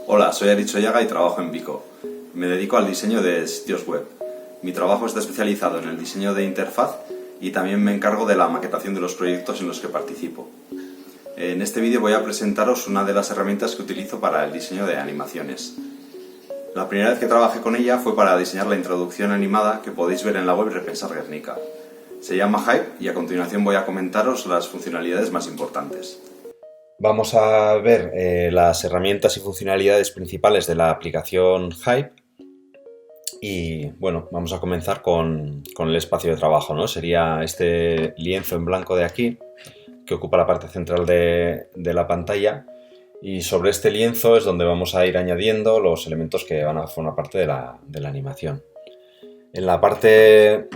Hola, soy Aricho Yaga y trabajo en Vico. Me dedico al diseño de sitios web. Mi trabajo está especializado en el diseño de interfaz y también me encargo de la maquetación de los proyectos en los que participo. En este vídeo voy a presentaros una de las herramientas que utilizo para el diseño de animaciones. La primera vez que trabajé con ella fue para diseñar la introducción animada que podéis ver en la web Repensar Guernica. Se llama Hype y a continuación voy a comentaros las funcionalidades más importantes. Vamos a ver las herramientas y funcionalidades principales de la aplicación Hype y bueno, vamos a comenzar con el espacio de trabajo, ¿no? Sería este lienzo en blanco de aquí que ocupa la parte central de la pantalla, y sobre este lienzo es donde vamos a ir añadiendo los elementos que van a formar parte de la animación. En la parte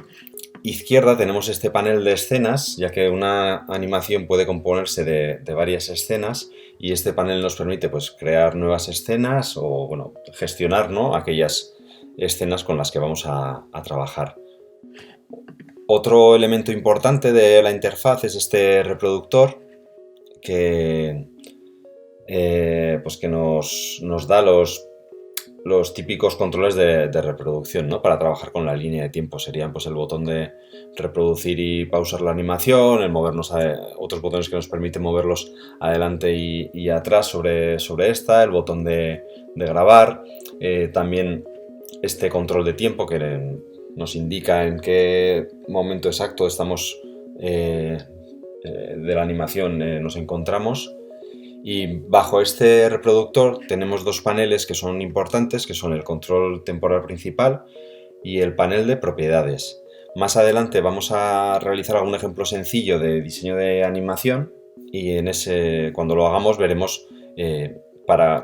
izquierda tenemos este panel de escenas, ya que una animación puede componerse de varias escenas y este panel nos permite pues, crear nuevas escenas o bueno, gestionar, ¿no?, aquellas escenas con las que vamos a trabajar. Otro elemento importante de la interfaz es este reproductor que, pues que nos da los típicos controles de reproducción, ¿no?, para trabajar con la línea de tiempo. Serían pues el botón de reproducir y pausar la animación, el movernos otros botones que nos permiten moverlos adelante y atrás sobre esta, el botón de grabar, también este control de tiempo que nos indica en qué momento exacto estamos de la animación nos encontramos. Y bajo este reproductor tenemos dos paneles que son importantes, que son el control temporal principal y el panel de propiedades. Más adelante vamos a realizar algún ejemplo sencillo de diseño de animación y cuando lo hagamos veremos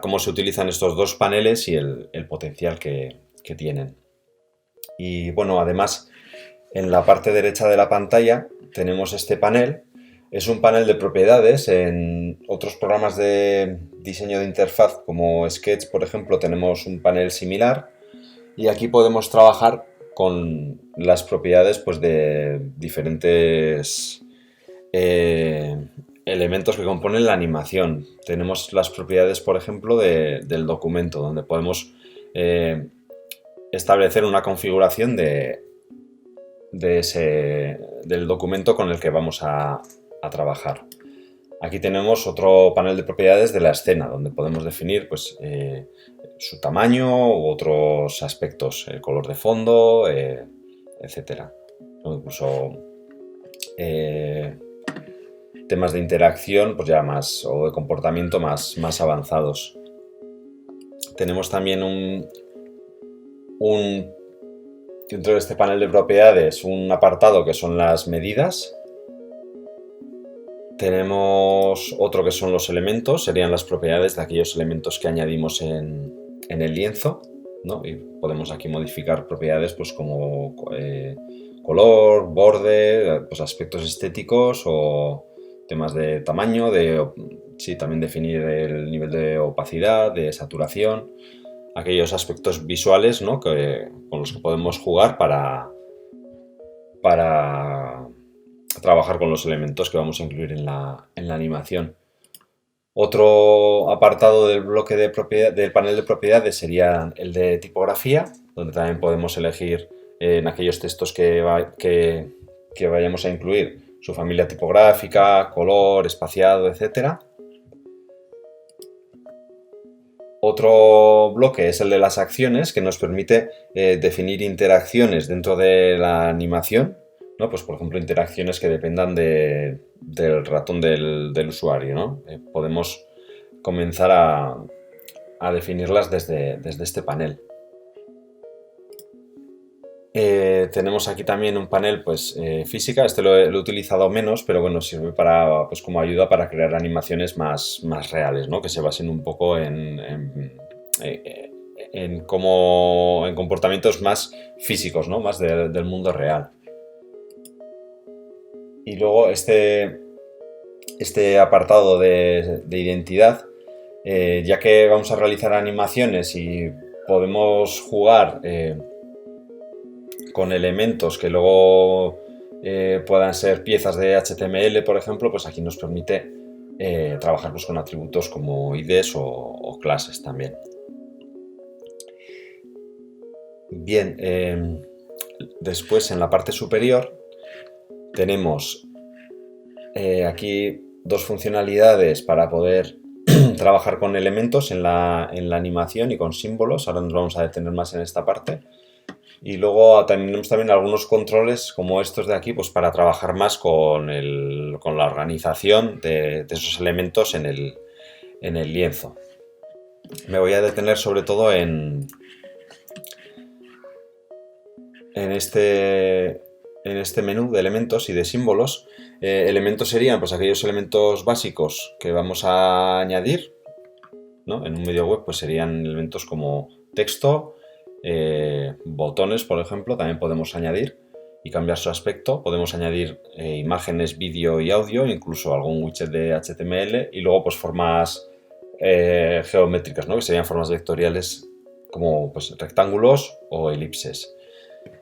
cómo se utilizan estos dos paneles y el potencial que tienen. Y bueno, además en la parte derecha de la pantalla tenemos este panel. Es un panel de propiedades. En otros programas de diseño de interfaz como Sketch, por ejemplo, tenemos un panel similar y aquí podemos trabajar con las propiedades pues, de diferentes elementos que componen la animación. Tenemos las propiedades, por ejemplo, del documento, donde podemos establecer una configuración del documento con el que vamos a trabajar. Aquí tenemos otro panel de propiedades de la escena, donde podemos definir pues, su tamaño u otros aspectos, el color de fondo, etcétera. O incluso temas de interacción pues ya o de comportamiento más avanzados. Tenemos también dentro de este panel de propiedades un apartado que son las medidas. Tenemos otro que son los elementos, serían las propiedades de aquellos elementos que añadimos en el lienzo, ¿no? Y podemos aquí modificar propiedades pues como color, borde, pues aspectos estéticos o temas de tamaño, también definir el nivel de opacidad, de saturación, aquellos aspectos visuales, ¿no?, con los que podemos jugar para trabajar con los elementos que vamos a incluir en la animación. Otro apartado del bloque del panel de propiedades sería el de tipografía, donde también podemos elegir en aquellos textos que vayamos a incluir su familia tipográfica, color, espaciado, etc. Otro bloque es el de las acciones, que nos permite definir interacciones dentro de la animación, ¿no? Pues por ejemplo interacciones que dependan del ratón del usuario, ¿no? Podemos comenzar a definirlas desde este panel. Tenemos aquí también un panel pues, física. Este lo he utilizado menos, pero bueno, sirve pues, como ayuda para crear animaciones más reales, ¿no?, que se basen un poco en comportamientos más físicos, ¿no?, más del mundo real. Y luego este apartado de identidad, ya que vamos a realizar animaciones y podemos jugar con elementos que luego puedan ser piezas de HTML, por ejemplo, pues aquí nos permite trabajar pues, con atributos como IDs o clases también. Bien, después en la parte superior tenemos aquí dos funcionalidades para poder trabajar con elementos en la animación y con símbolos. Ahora nos vamos a detener más en esta parte. Y luego tenemos también algunos controles como estos de aquí, pues para trabajar más con la organización de esos elementos en el lienzo. Me voy a detener sobre todo en este menú de elementos y de símbolos. Elementos serían pues aquellos elementos básicos que vamos a añadir, ¿no? En un medio web pues serían elementos como texto, botones, por ejemplo, también podemos añadir y cambiar su aspecto. Podemos añadir imágenes, vídeo y audio, incluso algún widget de HTML, y luego pues formas geométricas, ¿no? Que serían formas vectoriales como pues, rectángulos o elipses.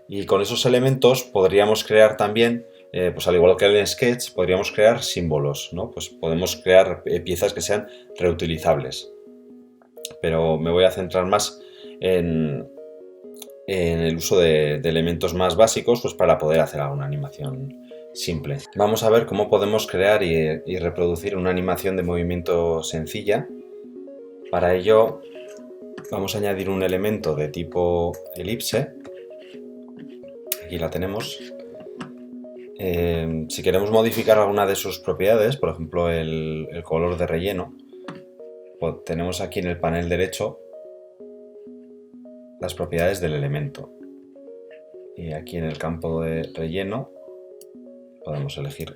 Y con esos elementos podríamos crear también, pues al igual que en Sketch, podríamos crear símbolos, ¿no? Pues podemos crear piezas que sean reutilizables. Pero me voy a centrar más en el uso de elementos más básicos, pues para poder hacer alguna animación simple. Vamos a ver cómo podemos crear y reproducir una animación de movimiento sencilla. Para ello vamos a añadir un elemento de tipo elipse. Aquí la tenemos. Si queremos modificar alguna de sus propiedades, por ejemplo el color de relleno, pues tenemos aquí en el panel derecho las propiedades del elemento. Y aquí en el campo de relleno podemos elegir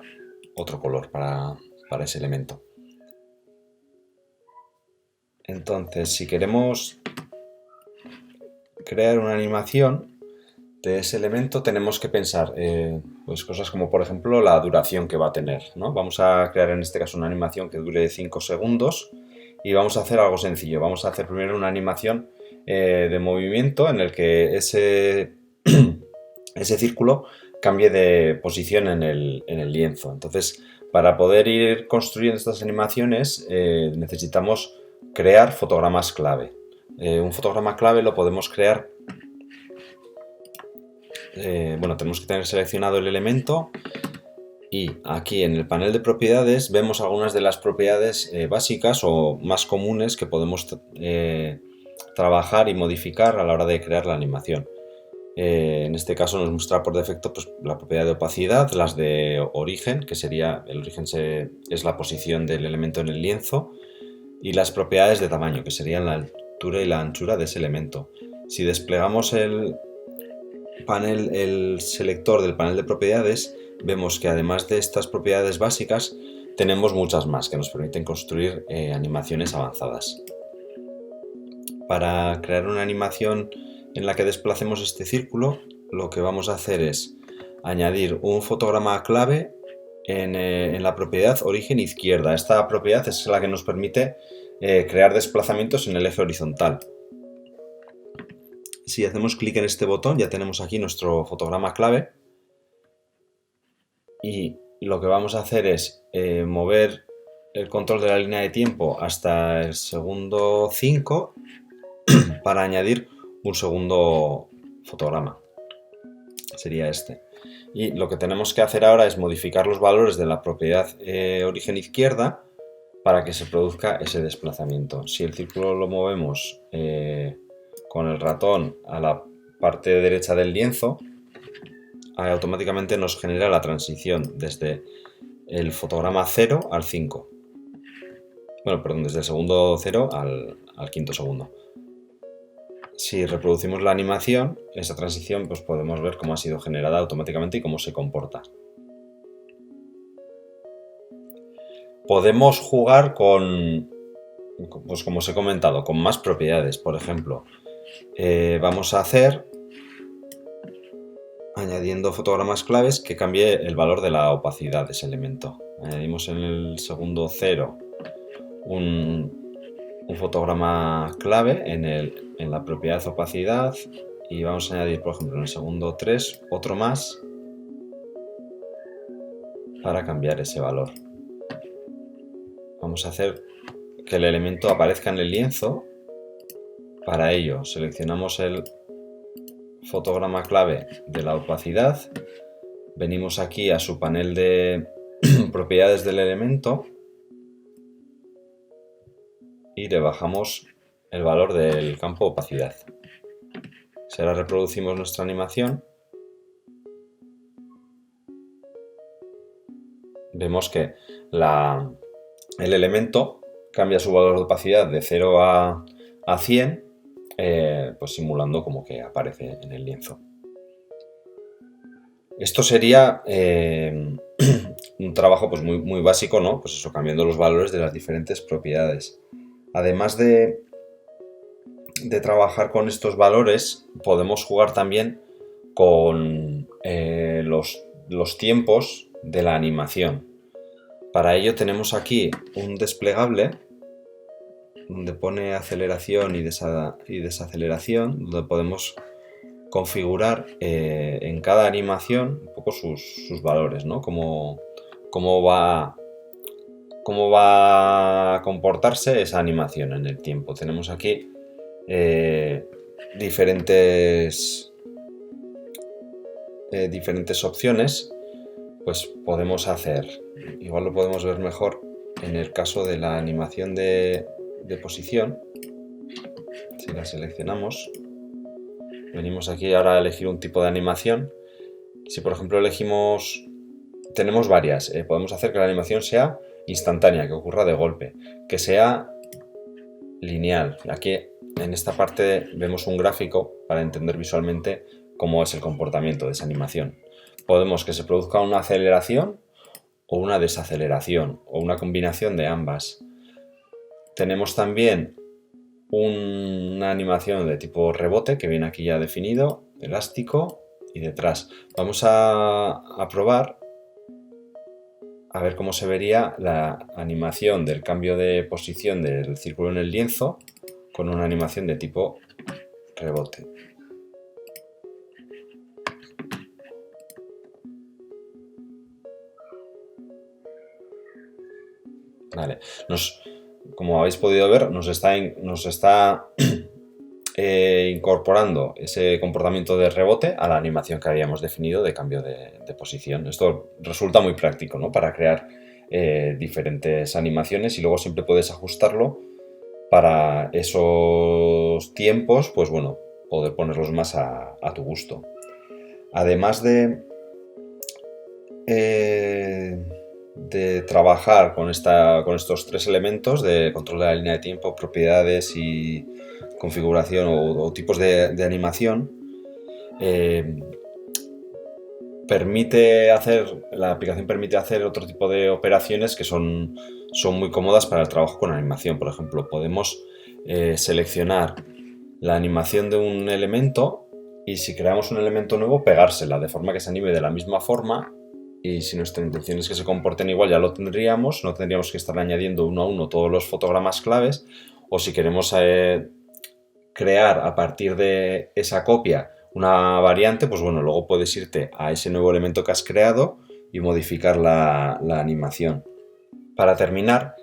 otro color para ese elemento. Entonces, si queremos crear una animación de ese elemento, tenemos que pensar pues cosas como, por ejemplo, la duración que va a tener, ¿no? Vamos a crear en este caso una animación que dure 5 segundos y vamos a hacer algo sencillo. Vamos a hacer primero una animación de movimiento en el que ese círculo cambie de posición en el lienzo. Entonces, para poder ir construyendo estas animaciones necesitamos crear fotogramas clave. Un fotograma clave lo podemos crear, tenemos que tener seleccionado el elemento y aquí en el panel de propiedades vemos algunas de las propiedades básicas o más comunes que podemos trabajar y modificar a la hora de crear la animación. En este caso nos muestra por defecto pues, la propiedad de opacidad, las de origen, que sería el origen es la posición del elemento en el lienzo, y las propiedades de tamaño, que serían la altura y la anchura de ese elemento. Si desplegamos el selector del panel de propiedades, vemos que además de estas propiedades básicas tenemos muchas más que nos permiten construir animaciones avanzadas. Para crear una animación en la que desplacemos este círculo, lo que vamos a hacer es añadir un fotograma clave en la propiedad origen izquierda. Esta propiedad es la que nos permite crear desplazamientos en el eje horizontal. Si hacemos clic en este botón ya tenemos aquí nuestro fotograma clave y lo que vamos a hacer es mover el control de la línea de tiempo hasta el segundo 5 para añadir un segundo fotograma. Sería este. Y lo que tenemos que hacer ahora es modificar los valores de la propiedad origen izquierda para que se produzca ese desplazamiento. Si el círculo lo movemos con el ratón a la parte derecha del lienzo, automáticamente nos genera la transición desde el fotograma 0 al 5. Bueno, perdón, desde el segundo 0 al quinto segundo. Si reproducimos la animación, esa transición, pues podemos ver cómo ha sido generada automáticamente y cómo se comporta. Podemos jugar con, pues como os he comentado, con más propiedades. Por ejemplo, vamos a hacer, añadiendo fotogramas claves, que cambie el valor de la opacidad de ese elemento. Añadimos en el segundo 0 un fotograma clave en la propiedad opacidad y vamos a añadir, por ejemplo, en el segundo 3 otro más para cambiar ese valor. Vamos a hacer que el elemento aparezca en el lienzo. Para ello seleccionamos el fotograma clave de la opacidad, venimos aquí a su panel de propiedades del elemento y le bajamos el valor del campo opacidad. Si ahora reproducimos nuestra animación, vemos que el elemento cambia su valor de opacidad de 0 a 100, pues simulando como que aparece en el lienzo. Esto sería un trabajo pues muy básico, ¿no? Pues eso, cambiando los valores de las diferentes propiedades. Además de trabajar con estos valores, podemos jugar también con los tiempos de la animación. Para ello tenemos aquí un desplegable donde pone aceleración y desaceleración, donde podemos configurar en cada animación un poco sus valores, ¿no? Cómo va a comportarse esa animación en el tiempo. Tenemos aquí diferentes opciones. Pues podemos hacer, igual lo podemos ver mejor en el caso de la animación de posición. Si la seleccionamos, venimos aquí ahora a elegir un tipo de animación. Si por ejemplo tenemos varias, podemos hacer que la animación sea instantánea, que ocurra de golpe, que sea lineal. Aquí en esta parte vemos un gráfico para entender visualmente cómo es el comportamiento de esa animación. Podemos que se produzca una aceleración o una desaceleración o una combinación de ambas. Tenemos también una animación de tipo rebote que viene aquí ya definido, elástico y detrás. Vamos a probar a ver cómo se vería la animación del cambio de posición del círculo en el lienzo con una animación de tipo rebote. Vale. Como habéis podido ver, nos está incorporando ese comportamiento de rebote a la animación que habíamos definido de cambio de posición. Esto resulta muy práctico, ¿no? Para crear diferentes animaciones, y luego siempre puedes ajustarlo para esos tiempos, pues bueno, poder ponerlos más a tu gusto. Además de trabajar con estos tres elementos de control de la línea de tiempo, propiedades y configuración o tipos de animación, la aplicación permite hacer otro tipo de operaciones que son muy cómodas para el trabajo con animación. Por ejemplo, podemos seleccionar la animación de un elemento y, si creamos un elemento nuevo, pegársela de forma que se anime de la misma forma. Y si nuestra intención es que se comporten igual, ya lo tendríamos, no tendríamos que estar añadiendo uno a uno todos los fotogramas claves. O si queremos crear a partir de esa copia una variante, pues bueno, luego puedes irte a ese nuevo elemento que has creado y modificar la animación. Para terminar,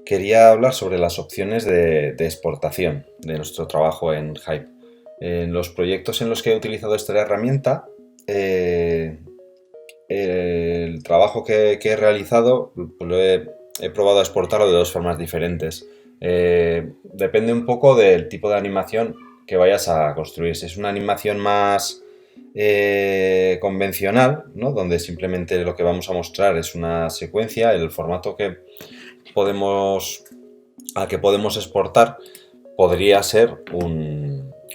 quería hablar sobre las opciones de exportación de nuestro trabajo en Hype. En los proyectos en los que he utilizado esta herramienta, el trabajo que he realizado, pues he probado a exportarlo de dos formas diferentes. Depende un poco del tipo de animación que vayas a construir. Si es una animación más convencional, ¿no? Donde simplemente lo que vamos a mostrar es una secuencia, el formato al que podemos exportar podría ser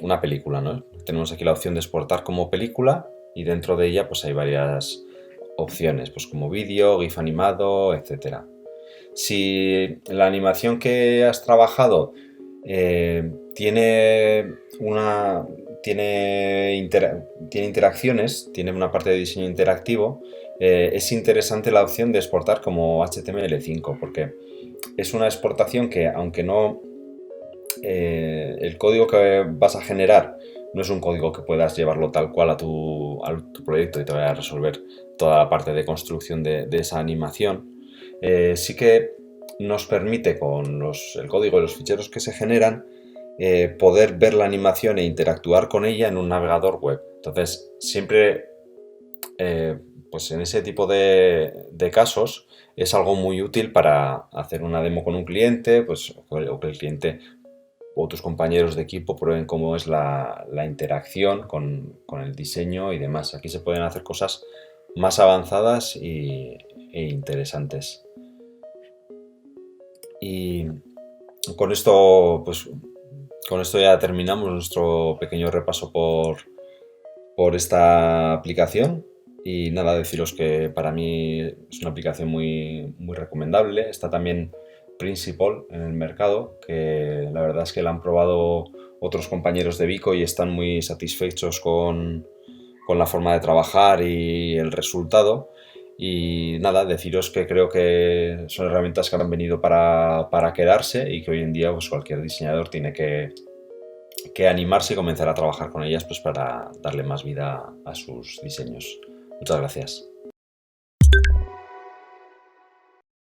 una película, ¿no? Tenemos aquí la opción de exportar como película, y dentro de ella pues hay varias opciones, pues como vídeo, GIF animado, etc. Si la animación que has trabajado tiene interacciones, tiene una parte de diseño interactivo, es interesante la opción de exportar como HTML5, porque es una exportación que, aunque no el código que vas a generar no es un código que puedas llevarlo tal cual a tu proyecto y te vaya a resolver toda la parte de construcción de esa animación, sí que nos permite, con el código y los ficheros que se generan, poder ver la animación e interactuar con ella en un navegador web. Entonces, siempre, pues en ese tipo de casos es algo muy útil para hacer una demo con un cliente, pues, o que el cliente o tus compañeros de equipo prueben cómo es la interacción con el diseño y demás. Aquí se pueden hacer cosas más avanzadas e interesantes. Y con esto, pues, con esto ya terminamos nuestro pequeño repaso por esta aplicación. Y nada, deciros que para mí es una aplicación muy recomendable. Está también Principal en el mercado, que la verdad es que la han probado otros compañeros de Vico y están muy satisfechos con la forma de trabajar y el resultado. Y nada, deciros que creo que son herramientas que han venido para quedarse y que hoy en día pues, cualquier diseñador tiene que animarse y comenzar a trabajar con ellas pues, para darle más vida a sus diseños. Muchas gracias.